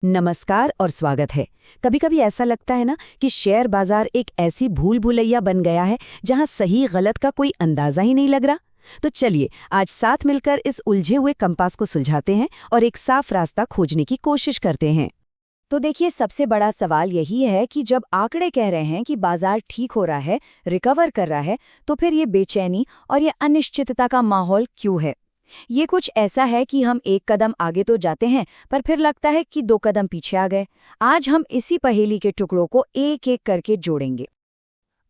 नमस्कार और स्वागत है। कभी कभी ऐसा लगता है ना कि शेयर बाजार एक ऐसी भूल भुलैया बन गया है जहां सही गलत का कोई अंदाजा ही नहीं लग रहा। तो चलिए आज साथ मिलकर इस उलझे हुए कंपास को सुलझाते हैं और एक साफ रास्ता खोजने की कोशिश करते हैं। तो देखिए, सबसे बड़ा सवाल यही है कि जब आंकड़े कह रहे हैं कि बाजार ठीक हो रहा है, रिकवर कर रहा है, तो फिर ये बेचैनी और ये अनिश्चितता का माहौल क्यों है? ये कुछ ऐसा है कि हम एक कदम आगे तो जाते हैं, पर फिर लगता है कि 2 कदम पीछे आ गए। आज हम इसी पहेली के टुकड़ों को एक-एक करके जोड़ेंगे।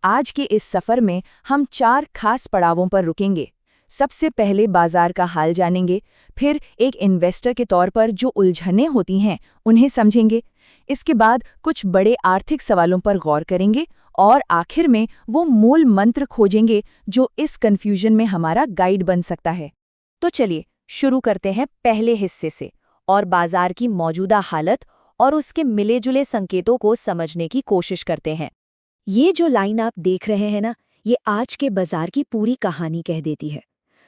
आज के इस सफर में हम 4 खास पड़ावों पर रुकेंगे। सबसे पहले बाजार का हाल जानेंगे, फिर एक इन्वेस्टर के तौर पर जो उलझनें होती हैं उन्हें समझेंगे। इसके बाद कुछ बड़े आर्थिक सवालों पर गौर करेंगे और आखिर में वो मूल मंत्र खोजेंगे जो इस कन्फ्यूजन में हमारा गाइड बन सकता है। तो चलिए शुरू करते हैं पहले हिस्से से और बाजार की मौजूदा हालत और उसके मिले-जुले संकेतों को समझने की कोशिश करते हैं। ये जो लाइन आप देख रहे हैं ना, ये आज के बाजार की पूरी कहानी कह देती है।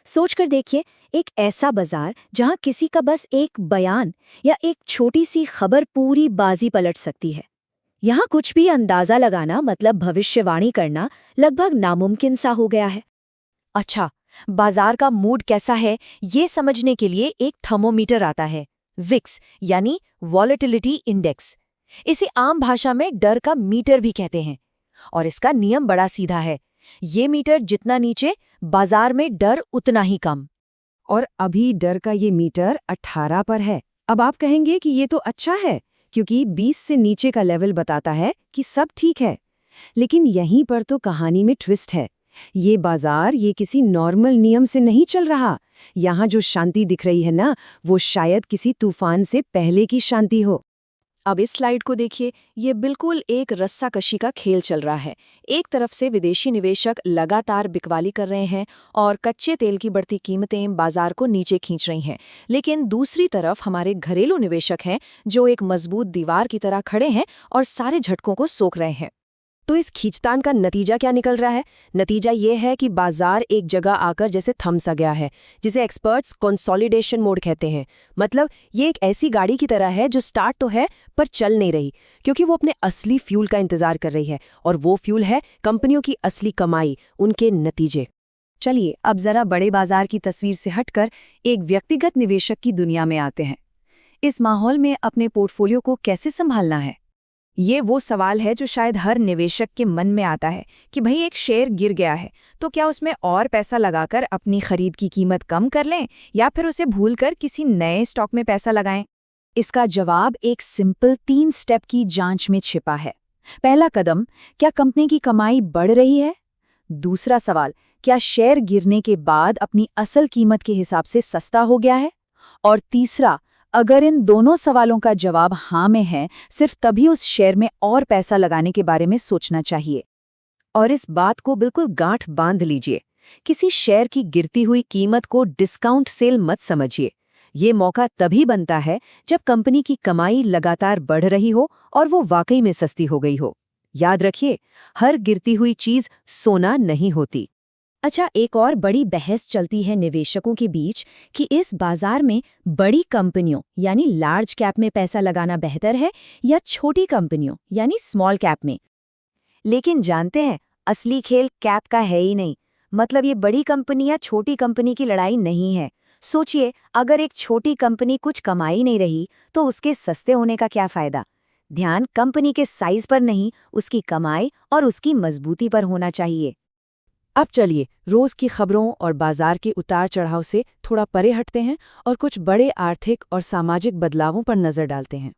सोचकर देखिए, एक ऐसा बाजार जहां किसी का बस एक बयान या एक छोटी सी खबर पूरी बाजी पलट सकती है। यहाँ कुछ भी अंदाजा लगाना मतलब भविष्यवाणी करना लगभग नामुमकिन सा हो गया है। अच्छा, बाजार का मूड कैसा है ये समझने के लिए एक थर्मोमीटर आता है, विक्स यानी वॉलेटिलिटी इंडेक्स। इसे आम भाषा में डर का मीटर भी कहते हैं और इसका नियम बड़ा सीधा है। ये मीटर जितना नीचे, बाजार में डर उतना ही कम। और अभी डर का ये मीटर 18 पर है। अब आप कहेंगे कि ये तो अच्छा है क्योंकि 20 से नीचे का लेवल बताता है कि सब ठीक है। लेकिन यहीं पर तो कहानी में ट्विस्ट है। ये बाजार ये किसी नॉर्मल नियम से नहीं चल रहा। यहाँ जो शांति दिख रही है ना, वो शायद किसी तूफान से पहले की शांति हो। अब इस स्लाइड को देखिए, ये बिल्कुल एक रस्साकशी का खेल चल रहा है। एक तरफ से विदेशी निवेशक लगातार बिकवाली कर रहे हैं और कच्चे तेल की बढ़ती कीमतें बाजार को नीचे खींच रही हैं, लेकिन दूसरी तरफ हमारे घरेलू निवेशक हैं जो एक मजबूत दीवार की तरह खड़े हैं और सारे झटकों को सोख रहे हैं। तो इस खींचतान का नतीजा क्या निकल रहा है? नतीजा ये है कि बाजार एक जगह आकर जैसे थम सा गया है, जिसे एक्सपर्ट्स कंसोलिडेशन मोड कहते हैं। मतलब ये एक ऐसी गाड़ी की तरह है जो स्टार्ट तो है पर चल नहीं रही, क्योंकि वो अपने असली फ्यूल का इंतजार कर रही है, और वो फ्यूल है कंपनियों की असली कमाई, उनके नतीजे। चलिए अब जरा बड़े बाजार की तस्वीर से हटकर एक व्यक्तिगत निवेशक की दुनिया में आते हैं। इस माहौल में अपने पोर्टफोलियो को कैसे संभालना है? ये वो सवाल है जो शायद हर निवेशक के मन में आता है कि भाई एक शेयर गिर गया है तो क्या उसमें और पैसा लगाकर अपनी खरीद की कीमत कम कर लें या फिर उसे भूलकर किसी नए स्टॉक में पैसा लगाएं। इसका जवाब एक सिंपल 3 स्टेप की जांच में छिपा है। पहला कदम, क्या कंपनी की कमाई बढ़ रही है? दूसरा सवाल, क्या शेयर गिरने के बाद अपनी असल कीमत के हिसाब से सस्ता हो गया है? और तीसरा, अगर इन दोनों सवालों का जवाब हाँ में है, सिर्फ तभी उस शेयर में और पैसा लगाने के बारे में सोचना चाहिए। और इस बात को बिल्कुल गांठ बांध लीजिए, किसी शेयर की गिरती हुई कीमत को डिस्काउंट सेल मत समझिए। ये मौका तभी बनता है जब कंपनी की कमाई लगातार बढ़ रही हो और वो वाकई में सस्ती हो गई हो। याद रखिए, हर गिरती हुई चीज सोना नहीं होती। अच्छा, एक और बड़ी बहस चलती है निवेशकों के बीच कि इस बाजार में बड़ी कंपनियों यानी लार्ज कैप में पैसा लगाना बेहतर है या छोटी कंपनियों यानी स्मॉल कैप में। लेकिन जानते हैं, असली खेल कैप का है ही नहीं। मतलब ये बड़ी कंपनी या छोटी कंपनी की लड़ाई नहीं है। सोचिए, अगर एक छोटी कंपनी कुछ कमा ही नहीं रही तो उसके सस्ते होने का क्या फायदा? ध्यान कंपनी के साइज पर नहीं, उसकी कमाई और उसकी मजबूती पर होना चाहिए। अब चलिए रोज की खबरों और बाजार के उतार चढ़ाव से थोड़ा परे हटते हैं और कुछ बड़े आर्थिक और सामाजिक बदलावों पर नजर डालते हैं।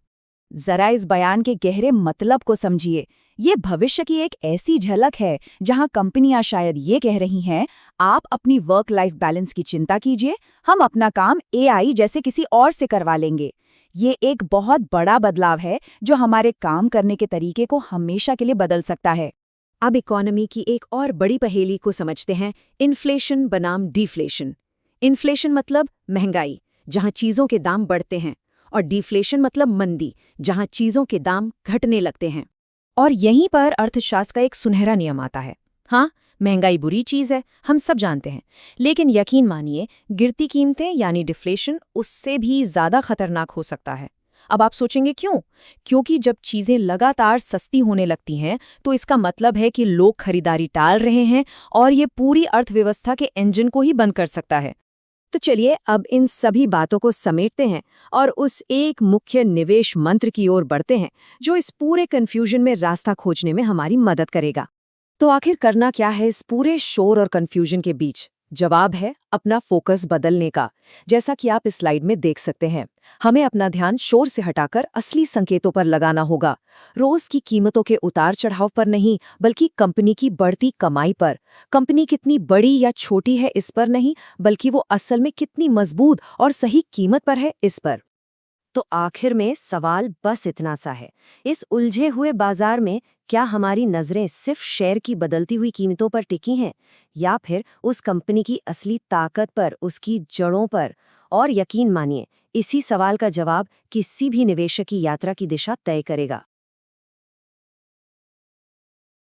जरा इस बयान के गहरे मतलब को समझिए। ये भविष्य की एक ऐसी झलक है जहां कंपनियां शायद ये कह रही हैं, आप अपनी वर्क लाइफ बैलेंस की चिंता कीजिए, हम अपना काम एआई जैसे किसी और से करवा लेंगे। ये एक बहुत बड़ा बदलाव है जो हमारे काम करने के तरीके को हमेशा के लिए बदल सकता है। अब इकोनॉमी की एक और बड़ी पहेली को समझते हैं, इन्फ्लेशन बनाम डिफ्लेशन। इन्फ्लेशन मतलब महंगाई, जहां चीजों के दाम बढ़ते हैं, और डिफ्लेशन मतलब मंदी, जहां चीजों के दाम घटने लगते हैं। और यहीं पर अर्थशास्त्र का एक सुनहरा नियम आता है। हाँ, महंगाई बुरी चीज है, हम सब जानते हैं, लेकिन यकीन मानिए गिरती कीमतें यानी डिफ्लेशन उससे भी ज्यादा खतरनाक हो सकता है। अब आप सोचेंगे क्यों? क्योंकि जब चीजें लगातार सस्ती होने लगती हैं, तो इसका मतलब है कि लोग खरीदारी टाल रहे हैं और ये पूरी अर्थव्यवस्था के इंजन को ही बंद कर सकता है। तो चलिए अब इन सभी बातों को समेटते हैं और उस एक मुख्य निवेश मंत्र की ओर बढ़ते हैं, जो इस पूरे कन्फ्यूजन में रास्ता खोजने में हमारी मदद करेगा। तो आखिर करना क्या है इस पूरे शोर और कंफ्यूजन के बीच? जवाब है अपना फोकस बदलने का। जैसा कि आप इस स्लाइड में देख सकते हैं, हमें अपना ध्यान शोर से हटाकर असली संकेतों पर लगाना होगा। रोज की कीमतों के उतार चढ़ाव पर नहीं, बल्कि कंपनी की बढ़ती कमाई पर। कंपनी कितनी बड़ी या छोटी है इस पर नहीं, बल्कि वो असल में कितनी मजबूत और सही कीमत पर है इस पर। तो आखिर में सवाल बस इतना सा है, इस उलझे हुए बाजार में क्या हमारी नजरें सिर्फ शेयर की बदलती हुई कीमतों पर टिकी हैं, या फिर उस कंपनी की असली ताकत पर, उसकी जड़ों पर? और यकीन मानिए, इसी सवाल का जवाब किसी भी निवेशक की यात्रा की दिशा तय करेगा।